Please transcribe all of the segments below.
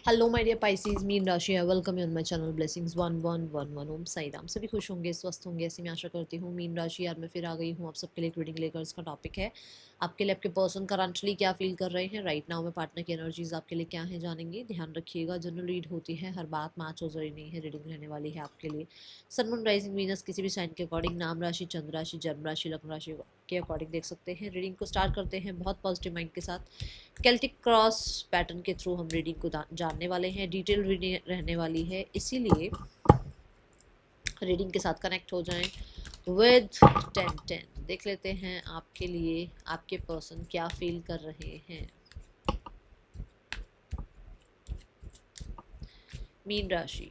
Hello my dear Pisces, मीन राशि है। Welcome you on my channel blessings 1111 Om Sai Ram. सभी खुश होंगे, स्वस्थ होंगे, ऐसी मैं आशा करती हूँ। मीन राशि यार मैं फिर आ गई हूँ आप सबके लिए एक रीडिंग लेकर। इसका टॉपिक है आपके लिए आपके पर्सन करंटली क्या फील कर रहे हैं राइट नाउ में। पार्टनर की एनर्जीज आपके लिए क्या है जानेंगे। ध्यान रखिएगा, जनरल रीड होती है, हर बात मैच हो जरूरी नहीं है। रीडिंग रहने वाली है आपके लिए सन मून राइजिंग वीनस किसी भी साइन के अकॉर्डिंग, नाम राशि, चंद्र राशि, जन्म राशि, लग्न राशि के अकॉर्डिंग देख सकते हैं। रीडिंग को स्टार्ट करते हैं बहुत पॉजिटिव माइंड के साथ। केल्टिक क्रॉस पैटर्न के थ्रू हम रीडिंग को जानने वाले हैं। डिटेल रीडिंग रहने वाली है, इसीलिए रीडिंग के साथ कनेक्ट हो जाएं विद 10-10। देख लेते हैं आपके लिए आपके पर्सन क्या फील कर रहे हैं। मीन राशि,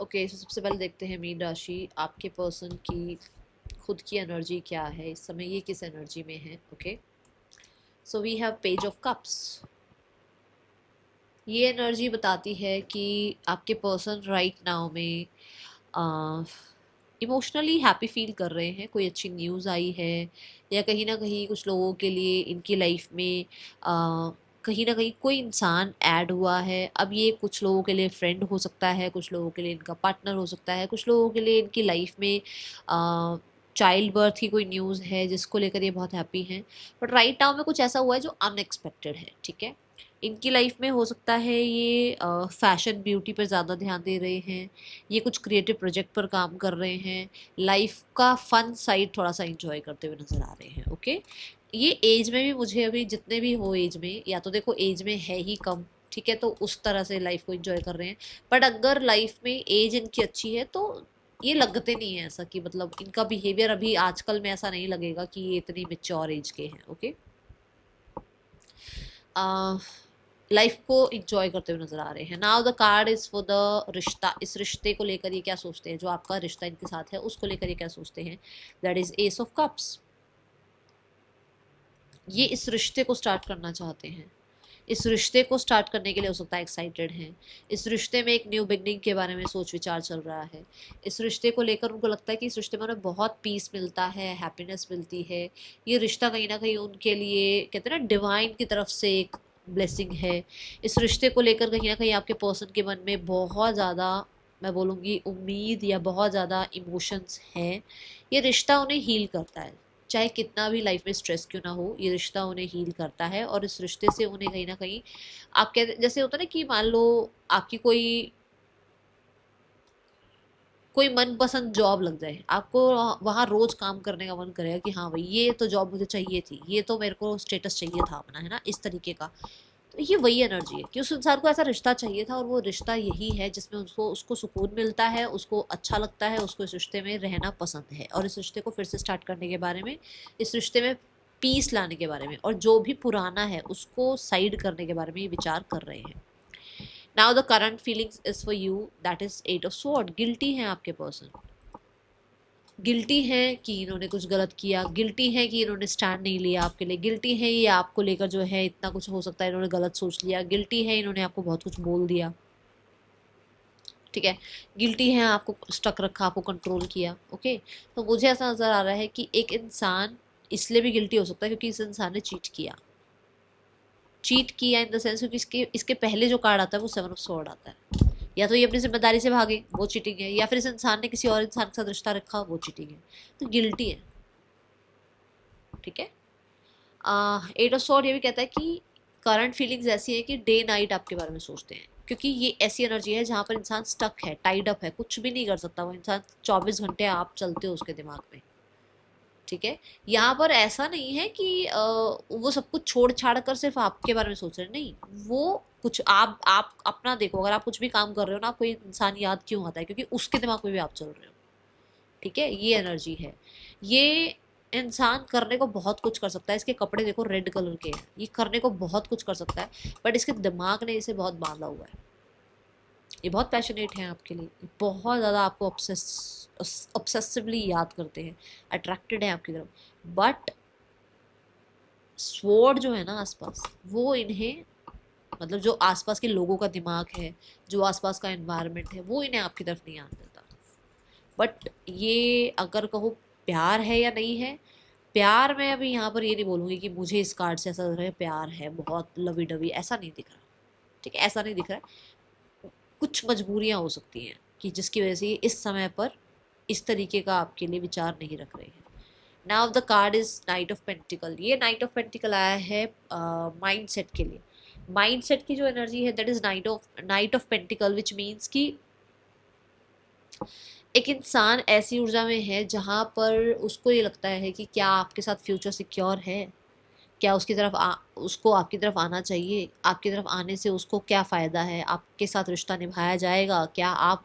ओके सबसे पहले देखते हैं मीन राशि आपके पर्सन की खुद की एनर्जी क्या है इस समय, ये किस एनर्जी में है। Okay so we have page of cups. ये एनर्जी बताती है कि आपके पर्सन राइट नाउ में इमोशनली हैप्पी फील कर रहे हैं। कोई अच्छी न्यूज़ आई है या कहीं ना कहीं कुछ लोगों के लिए इनकी लाइफ में कहीं ना कहीं कोई इंसान ऐड हुआ है। अब ये कुछ लोगों के लिए फ्रेंड हो सकता है, कुछ लोगों के लिए इनका पार्टनर हो सकता है, कुछ लोगों के लिए इनकी लाइफ में चाइल्ड बर्थ की कोई न्यूज़ है जिसको लेकर ये बहुत हैप्पी हैं। बट राइट नाउ में कुछ ऐसा हुआ है जो अनएक्सपेक्टेड है। ठीक है, इनकी लाइफ में हो सकता है ये फैशन ब्यूटी पर ज़्यादा ध्यान दे रहे हैं, ये कुछ क्रिएटिव प्रोजेक्ट पर काम कर रहे हैं, लाइफ का फन साइड थोड़ा सा इंजॉय करते हुए नज़र आ रहे हैं। ओके ये एज में भी मुझे अभी जितने भी हो एज में, या तो देखो एज में है ही कम, ठीक है, तो उस तरह से लाइफ को एंजॉय कर रहे हैं। बट अगर लाइफ में एज इनकी अच्छी है तो ये लगते नहीं है ऐसा कि मतलब इनका बिहेवियर अभी आजकल में ऐसा नहीं लगेगा कि ये इतनी मेच्योर एज के हैं। ओके लाइफ को इंजॉय करते हुए नजर आ रहे हैं। Now the card is for the रिश्ता। इस रिश्ते को लेकर ये क्या सोचते हैं, जो आपका रिश्ता इनके साथ है उसको लेकर ये क्या सोचते हैं। That is S of cups. ये इस रिश्ते को स्टार्ट करना चाहते हैं। इस रिश्ते को स्टार्ट करने के लिए हो सकता है एक्साइटेड हैं। इस रिश्ते में एक न्यू बिगनिंग के बारे में सोच विचार चल रहा है। इस रिश्ते को लेकर उनको लगता है कि इस रिश्ते में उन्हें बहुत पीस मिलता है, हैप्पीनेस मिलती है। ये रिश्ता कहीं ना कहीं उनके लिए कहते हैं ना डिवाइन की तरफ से एक ब्लेसिंग है। इस रिश्ते को लेकर कहीं ना कहीं आपके पर्सन के मन में बहुत ज़्यादा, मैं बोलूँगी, उम्मीद या बहुत ज़्यादा इमोशंस हैं। ये रिश्ता उन्हें हील करता है, चाहे कितना भी लाइफ में स्ट्रेस क्यों ना हो, ये रिश्ता उन्हें हील करता है। और इस रिश्ते से उन्हें कहीं ना कहीं, आप कहते जैसे होता है ना कि मान लो आपकी कोई कोई मनपसंद जॉब लग जाए, आपको वहाँ रोज काम करने का मन करेगा कि हाँ भाई ये तो जॉब मुझे चाहिए थी, ये तो मेरे को स्टेटस चाहिए था अपना, है ना, इस तरीके का। तो ये वही एनर्जी है कि उस इंसान को ऐसा रिश्ता चाहिए था और वो रिश्ता यही है जिसमें उसको उसको सुकून मिलता है, उसको अच्छा लगता है, उसको इस रिश्ते में रहना पसंद है। और इस रिश्ते को फिर से स्टार्ट करने के बारे में, इस रिश्ते में पीस लाने के बारे में, और जो भी पुराना है उसको साइड करने के बारे में ये विचार कर रहे हैं। Now the current feelings is for you, that is eight of sword. Guilty है आपके पर्सन, गिल्टी है कि इन्होंने कुछ गलत किया, गिल्टी है कि इन्होंने स्टैंड नहीं लिया आपके लिए, गिल्टी है ये आपको लेकर जो है इतना कुछ हो सकता है इन्होंने गलत सोच लिया, गिल्टी है इन्होंने आपको बहुत कुछ बोल दिया। ठीक है, गिल्टी है आपको स्टक रखा, आपको कंट्रोल किया। ओके तो मुझे ऐसा नजर आ रहा है कि एक इंसान इसलिए भी गिल्टी हो सकता है क्योंकि इस इंसान ने चीट किया। चीट किया इन द सेंस क्योंकि इसके इसके पहले जो कार्ड आता है वो 7 ऑफ स्वॉर्ड आता है। या तो ये अपनी जिम्मेदारी से भागे, वो चीटिंग है, या फिर इस इंसान ने किसी और इंसान के साथ रिश्ता रखा, वो चीटिंग है। तो गिल्टी है। ठीक है, एट ऑफ स्वॉर्ड ये भी कहता है कि करंट फीलिंग्स ऐसी है कि डे नाइट आपके बारे में सोचते हैं, क्योंकि ये ऐसी एनर्जी है जहाँ पर इंसान स्टक है, टाइड अप है, कुछ भी नहीं कर सकता वो इंसान। 24 घंटे आप चलते हो उसके दिमाग में। ठीक है, यहाँ पर ऐसा नहीं है कि वो सब कुछ छोड़ छाड़ कर सिर्फ आपके बारे में सोच रहे हैं, नहीं। वो कुछ आप अपना देखो, अगर आप कुछ भी काम कर रहे हो ना, कोई इंसान याद क्यों आता है, क्योंकि उसके दिमाग में भी आप चल रहे हो। ठीक है, ये एनर्जी है। ये इंसान करने को बहुत कुछ कर सकता है, इसके कपड़े देखो रेड कलर के हैं, ये करने को बहुत कुछ कर सकता है, बट इसके दिमाग ने इसे बहुत बांधा हुआ है। ये बहुत पैशनेट हैं आपके लिए, ये बहुत ज़्यादा आपको ऑब्सेसिवली याद करते हैं, अट्रैक्टेड हैं आपकी तरफ। बट स्वॉर्ड जो है ना आसपास, वो इन्हें, मतलब जो आसपास के लोगों का दिमाग है, जो आसपास का एनवायरनमेंट है, वो इन्हें आपकी तरफ नहीं आने देता। बट ये अगर कहो प्यार है या नहीं है, प्यार मैं अभी यहाँ पर ये नहीं बोलूँगी कि मुझे इस कार्ड से ऐसा लग रहा है प्यार है बहुत लवी डवी, ऐसा नहीं दिख रहा। ठीक है, ऐसा नहीं दिख रहा है। कुछ मजबूरियाँ हो सकती हैं कि जिसकी वजह से ये इस समय पर इस तरीके का आपके लिए विचार नहीं रख रहे हैं। Now the card is night of pentacle. ये नाइट ऑफ पेंटिकल आया है माइंड सेट के लिए। माइंड सेट की जो एनर्जी है that is night of pentacle, which means कि एक इंसान ऐसी ऊर्जा में है जहाँ पर उसको ये लगता है कि क्या आपके साथ फ्यूचर सिक्योर है, क्या उसको आपकी तरफ आना चाहिए, आपकी तरफ आने से उसको क्या फ़ायदा है, आपके साथ रिश्ता निभाया जाएगा, क्या आप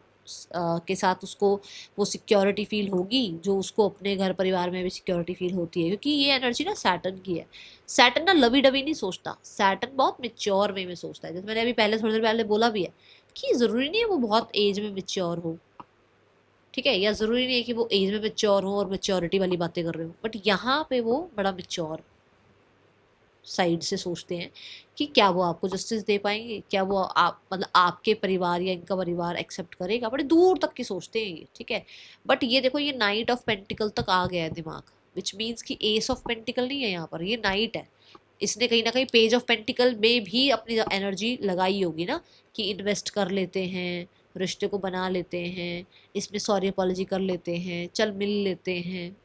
के साथ उसको वो सिक्योरिटी फील होगी जो उसको अपने घर परिवार में भी सिक्योरिटी फील होती है। क्योंकि ये एनर्जी ना सैटर्न की है। सैटर्न ना लवी डवी नहीं सोचता, सैटर्न बहुत मिच्योर वे में सोचता है। जैसे मैंने अभी पहले थोड़ी देर पहले बोला भी है कि ज़रूरी नहीं है वो बहुत एज में मिच्योर हो, ठीक है, या ज़रूरी नहीं है कि वो एज में मिच्योर हो और मेच्योरिटी वाली बातें कर रहे हो, बट यहाँ पे वो बड़ा मिच्योर साइड से सोचते हैं कि क्या वो आपको जस्टिस दे पाएंगे, क्या वो आप मतलब आपके परिवार या इनका परिवार एक्सेप्ट करेगा, बड़े दूर तक की सोचते हैं ये। ठीक है, बट ये देखो, ये नाइट ऑफ पेंटिकल तक आ गया है दिमाग, विच मीन्स कि एस ऑफ पेंटिकल नहीं है यहाँ पर, ये नाइट है। इसने कहीं ना कहीं पेज ऑफ पेंटिकल में भी अपनी एनर्जी लगाई होगी ना, कि इन्वेस्ट कर लेते हैं, रिश्ते को बना लेते हैं, इसमें सॉरी अपॉलॉजी कर लेते हैं, चल मिल लेते हैं,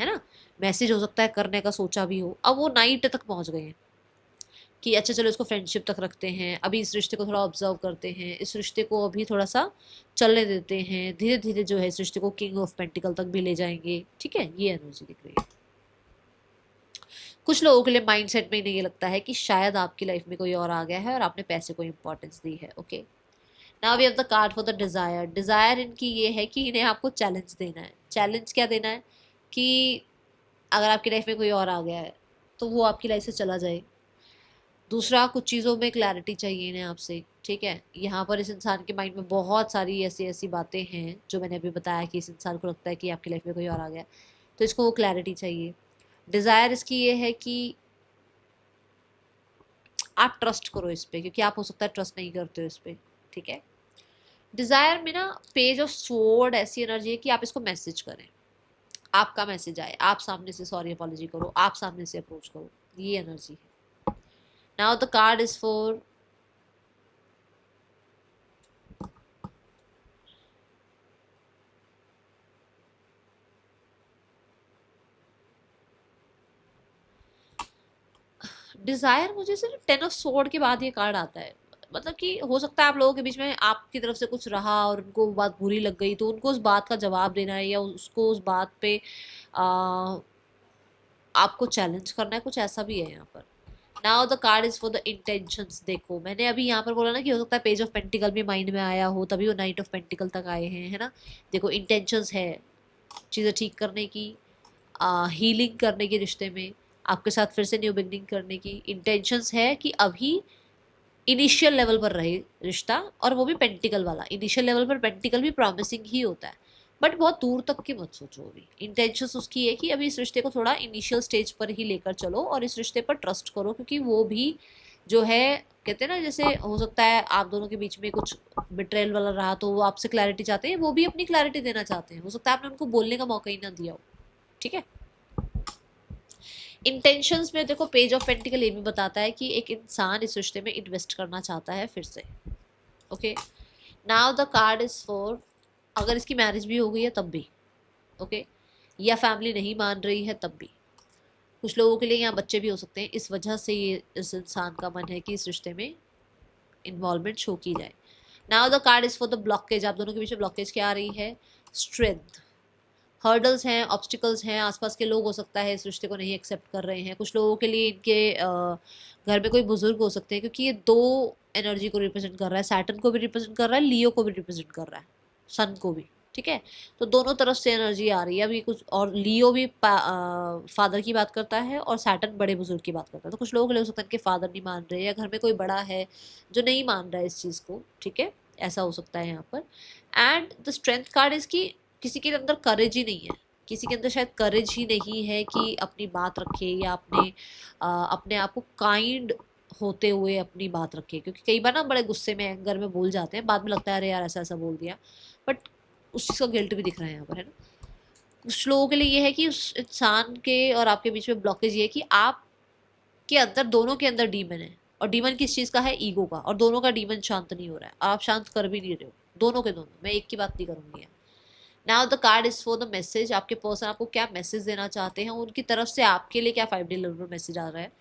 है ना, मैसेज हो सकता है करने का सोचा भी हो। अब वो नाइट तक पहुंच गए हैं कि अच्छा चलो इसको फ्रेंडशिप तक रखते हैं, अभी इस रिश्ते को थोड़ा ऑब्जर्व करते हैं, इस रिश्ते को अभी थोड़ा सा चलने देते हैं, धीरे धीरे जो है इस रिश्ते को किंग ऑफ पेंटिकल तक भी ले जाएंगे। ठीक है, ये एनर्जी दिख रही है। कुछ लोगों के लिए माइंडसेट में इन्हें ये लगता है कि शायद आपकी लाइफ में कोई और आ गया है और आपने पैसे को इंपॉर्टेंस दी है। Okay, now we have the card for the desire. Desire इनकी ये है कि इन्हें आपको चैलेंज देना है। चैलेंज क्या देना है कि अगर आपकी लाइफ में कोई और आ गया है तो वो आपकी लाइफ से चला जाए। दूसरा, कुछ चीज़ों में क्लैरिटी चाहिए इन्हें आपसे। ठीक है, यहाँ पर इस इंसान के माइंड में बहुत सारी ऐसी ऐसी बातें हैं जो मैंने अभी बताया कि इस इंसान को लगता है कि आपकी लाइफ में कोई और आ गया है, तो इसको वो क्लैरिटी चाहिए। डिज़ायर इसकी ये है कि आप ट्रस्ट करो इस पर, क्योंकि आप हो सकता है ट्रस्ट नहीं करते हो इस पर। ठीक है, डिज़ायर में ना पेज ऑफ स्वॉर्ड ऐसी एनर्जी है कि आप इसको मैसेज करें, आपका मैसेज आए, आप सामने से सॉरी अपॉलॉजी करो, आप सामने से अप्रोच करो, ये एनर्जी है। Now the card is for Dzire. मुझे सिर्फ 10 ऑफ स्वॉर्ड के बाद ये कार्ड आता है। मतलब कि हो सकता है आप लोगों के बीच में आपकी तरफ से कुछ रहा और उनको वो बात बुरी लग गई, तो उनको उस बात का जवाब देना है या उसको उस बात पे आ, आपको चैलेंज करना है, कुछ ऐसा भी है यहाँ पर। Now the card is for the intentions. देखो मैंने अभी यहाँ पर बोला ना कि हो सकता है पेज ऑफ पेंटिकल भी माइंड में आया हो, तभी वो नाइट ऑफ पेंटिकल तक आए हैं, है ना। देखो इंटेंशंस है चीज़ें ठीक करने की, हीलिंग करने की, रिश्ते में आपके साथ फिर से न्यू बिगनिंग करने की इंटेंशंस है कि अभी इनिशियल लेवल पर रहे रिश्ता, और वो भी पेंटिकल वाला। इनिशियल लेवल पर पेंटिकल भी प्रॉमिसिंग ही होता है, बट बहुत दूर तक की मत सोचो। अभी इंटेंशंस उसकी है कि अभी इस रिश्ते को थोड़ा इनिशियल स्टेज पर ही लेकर चलो और इस रिश्ते पर ट्रस्ट करो, क्योंकि वो भी जो है, कहते हैं ना, जैसे हो सकता है आप दोनों के बीच में कुछ बिट्रेल वाला रहा तो वो आपसे क्लैरिटी चाहते हैं, वो भी अपनी क्लैरिटी देना चाहते हैं, हो सकता है आपने उनको बोलने का मौका ही ना दिया हो। ठीक है, इंटेंशंस में देखो पेज ऑफ पेंटिकल ये भी बताता है कि एक इंसान इस रिश्ते में इन्वेस्ट करना चाहता है फिर से। Okay, now the card is for, अगर इसकी मैरिज भी हो गई है तब भी, ओके, या फैमिली नहीं मान रही है तब भी। कुछ लोगों के लिए यहाँ बच्चे भी हो सकते हैं, इस वजह से ये इस इंसान का मन है कि इस रिश्ते में इन्वॉल्वमेंट शो की जाए। Now the card is for the blockage. आप दोनों के बीच में ब्लॉकेज क्या आ रही है? स्ट्रेंथ। हर्डल्स हैं, ऑब्स्टिकल्स हैं, आसपास के लोग हो सकता है इस रिश्ते को नहीं एक्सेप्ट कर रहे हैं। कुछ लोगों के लिए इनके घर में कोई बुजुर्ग हो सकते हैं, क्योंकि ये दो एनर्जी को रिप्रेजेंट कर रहा है, सैटर्न को भी रिप्रेजेंट कर रहा है, लियो को भी रिप्रेजेंट कर रहा है, सन को भी। ठीक है, तो दोनों तरफ से एनर्जी आ रही है अभी कुछ, और लियो भी फादर की बात करता है और सैटर्न बड़े बुजुर्ग की बात करता है। तो कुछ लोगों के लिए हो सकता है इनके फादर नहीं मान रहे, या घर में कोई बड़ा है जो नहीं मान रहा है इस चीज़ को। ठीक है, ऐसा हो सकता है यहाँ पर। And the strength card is कि किसी के अंदर करेज ही नहीं है, किसी के अंदर शायद करेज ही नहीं है कि अपनी बात रखे या अपने आप को काइंड होते हुए अपनी बात रखे, क्योंकि कई बार ना बड़े गुस्से में एंगर में बोल जाते हैं, बाद में लगता है अरे यार ऐसा ऐसा बोल दिया, बट उस चीज़ का गिल्ट भी दिख रहा है यहाँ पर, है ना। कुछ लोगों के लिए ये है कि उस इंसान के और आपके बीच में ब्लॉकेज ये है कि आप के अंदर, दोनों के अंदर डीमन है, और डीमन किस चीज़ का है, ईगो का, और दोनों का डीमन शांत नहीं हो रहा है, आप शांत कर भी नहीं रहे हो, दोनों के दोनों, मैं एक की बात नहीं करूंगी। Now the card is for the message, आपके पर्सन आपको क्या मैसेज देना चाहते हैं, उनकी तरफ से आपके लिए क्या 5D लेवल पर मैसेज आ रहा है,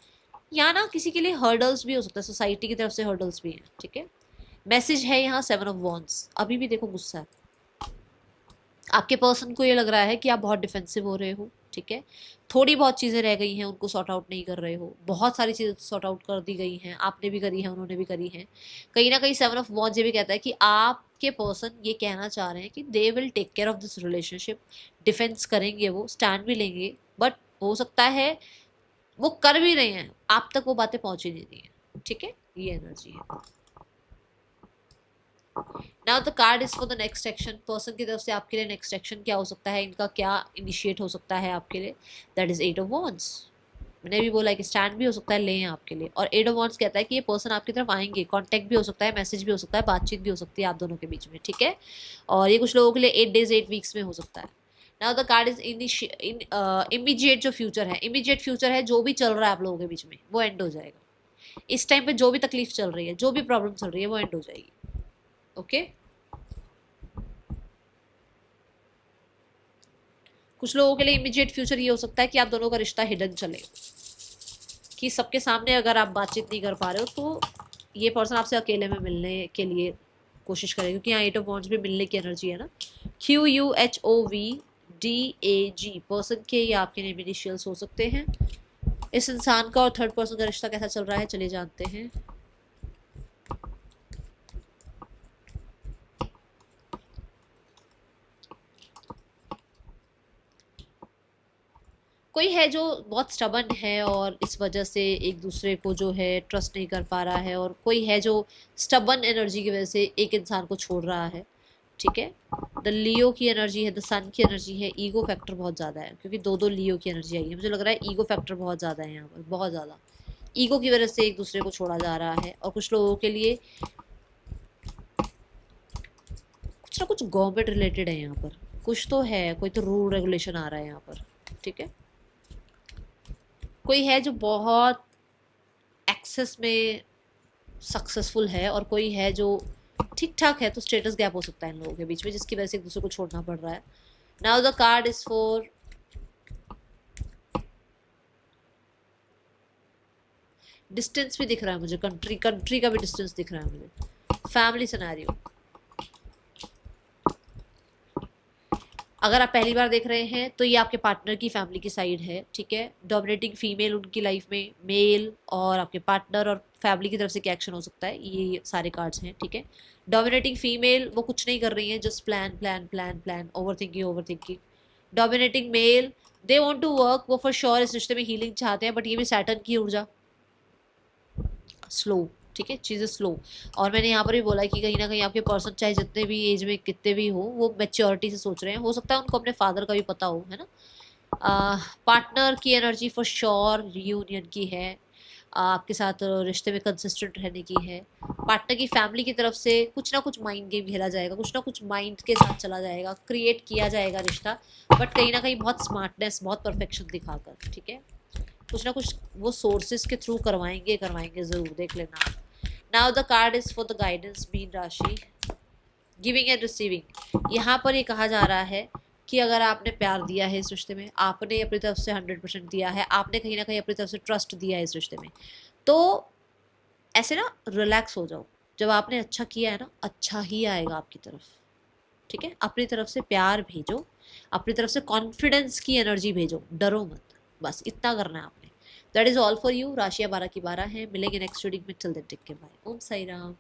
या ना किसी के लिए हर्डल्स भी हो सकता है, सोसाइटी की तरफ से हर्डल्स भी हैं, ठीक है। मैसेज है यहाँ 7 ऑफ वॉन्ड्स, अभी भी देखो गुस्सा है, आपके पर्सन को ये लग रहा है कि आप बहुत डिफेंसिव हो रहे हो, ठीक है। थोड़ी बहुत चीज़ें रह गई हैं, उनको सॉर्ट आउट नहीं कर रहे हो, बहुत सारी चीज़ें सॉर्ट आउट कर दी गई हैं, आपने भी करी है, उन्होंने भी करी है। कहीं ना कहीं 7 ऑफ वॉन्ड्स ये भी कहता है कि आपके पर्सन ये कहना चाह रहे हैं कि they will take care of this relationship, defence करेंगे, वो स्टैंड भी लेंगे, बट हो सकता है वो कर भी रहे हैं, आप तक वो बातें पहुंच ही नहीं रही हैं, ठीक है, ये एनर्जी है। Now the card is for the next action, person की तरफ से आपके लिए नेक्स्ट एक्शन क्या हो सकता है, इनका क्या इनिशिएट हो सकता है आपके लिए, दैट इज 8 ऑफ वॉन्ड्स। मैंने भी बोला कि स्टैंड भी हो सकता है लें आपके लिए, और 8 ऑफ वॉन्ड्स कहता है कि ये पर्सन आपकी तरफ आएंगे, कांटेक्ट भी हो सकता है, मैसेज भी हो सकता है, बातचीत भी हो सकती है आप दोनों के बीच में, ठीक है। और ये कुछ लोगों के लिए 8 डेज 8 वीक्स में हो सकता है। Now the card is immediate, जो फ्यूचर है, इमीडिएट फ्यूचर है, जो भी चल रहा है आप लोगों के बीच में वो एंड हो जाएगा, इस टाइम पे जो भी तकलीफ चल रही है, जो भी प्रॉब्लम चल रही है, वो एंड हो जाएगी, ओके। कुछ लोगों के लिए इमीडिएट फ्यूचर ये हो सकता है कि आप दोनों का रिश्ता हिडन चले, कि सबके सामने अगर आप बातचीत नहीं कर पा रहे हो तो ये पर्सन आपसे अकेले में मिलने के लिए कोशिश करेगा, क्योंकि यहाँ 8 ऑफ वॉन्ड्स भी मिलने की एनर्जी है ना। QUHOVDAG पर्सन के या आपके नेम इनिशियल्स हो सकते हैं। इस इंसान का और थर्ड पर्सन का रिश्ता कैसा चल रहा है चलिए जानते हैं। कोई है जो बहुत स्टबन है और इस वजह से एक दूसरे को जो है ट्रस्ट नहीं कर पा रहा है, और कोई है जो स्टबन एनर्जी की वजह से एक इंसान को छोड़ रहा है, ठीक है। द लियो की एनर्जी है, द सन की एनर्जी है, ईगो फैक्टर बहुत ज़्यादा है, क्योंकि दो लियो की एनर्जी आई है, मुझे लग रहा है ईगो फैक्टर बहुत ज़्यादा है यहाँ पर, बहुत ज़्यादा ईगो की वजह से एक दूसरे को छोड़ा जा रहा है। और कुछ लोगों के लिए कुछ ना कुछ गवर्नमेंट रिलेटेड है यहाँ पर, कुछ तो है, कोई तो रूल रेगुलेशन आ रहा है यहाँ पर, ठीक है। कोई है जो बहुत एक्सेस में सक्सेसफुल है, और कोई है जो ठीक ठाक है, तो स्टेटस गैप हो सकता है इन लोगों के बीच में, जिसकी वजह से एक दूसरे को छोड़ना पड़ रहा है। Now the card is for distance भी दिख रहा है मुझे, कंट्री का भी डिस्टेंस दिख रहा है मुझे, फैमिली सिनेरियो। अगर आप पहली बार देख रहे हैं तो ये आपके पार्टनर की फैमिली की साइड है, ठीक है। डोमिनेटिंग फीमेल उनकी लाइफ में, मेल और आपके पार्टनर और फैमिली की तरफ से क्या एक्शन हो सकता है, ये सारे कार्ड्स हैं, ठीक है। डोमिनेटिंग फीमेल वो कुछ नहीं कर रही है, just plan plan plan plan, over thinking. Dominating male they want to work, वो फॉर श्योर इस रिश्ते में हीलिंग चाहते हैं, बट ये भी सैटर्न की ऊर्जा, स्लो, ठीक है, चीज़ें स्लो। और मैंने यहाँ पर भी बोला कि कहीं ना कहीं आपके पर्सन चाहे जितने भी एज में कितने भी हो, वो मैच्योरिटी से सोच रहे हैं, हो सकता है उनको अपने फादर का भी पता हो, है ना। पार्टनर की एनर्जी फॉर श्योर रियूनियन की है, आपके साथ रिश्ते में कंसिस्टेंट रहने की है। पार्टनर की फैमिली की तरफ से कुछ ना कुछ माइंड गेम खेला जाएगा, कुछ ना कुछ माइंड के साथ चला जाएगा, क्रिएट किया जाएगा रिश्ता, बट कहीं ना कहीं बहुत स्मार्टनेस, बहुत परफेक्शन दिखाकर, ठीक है। कुछ ना कुछ वो सोर्सेज के थ्रू करवाएंगे ज़रूर, देख लेना। Now the card is for the guidance mean राशि, गिविंग एंड रिसीविंग। यहाँ पर ये कहा जा रहा है कि अगर आपने प्यार दिया है इस रिश्ते में, आपने अपनी तरफ से 100% दिया है, आपने कहीं ना कहीं अपनी तरफ से ट्रस्ट दिया है इस रिश्ते में, तो ऐसे ना रिलैक्स हो जाओ, जब आपने अच्छा किया है ना, अच्छा ही आएगा आपकी तरफ, ठीक है। अपनी तरफ से प्यार भेजो, अपनी तरफ से कॉन्फिडेंस की एनर्जी भेजो, डरो मत, बस इतना करना है आपने। That is all for you. राशियाँ 12 की 12 हैं। मिलेंगे नेक्स्ट रीडिंग में, till then take care, bye. Om Sai Ram.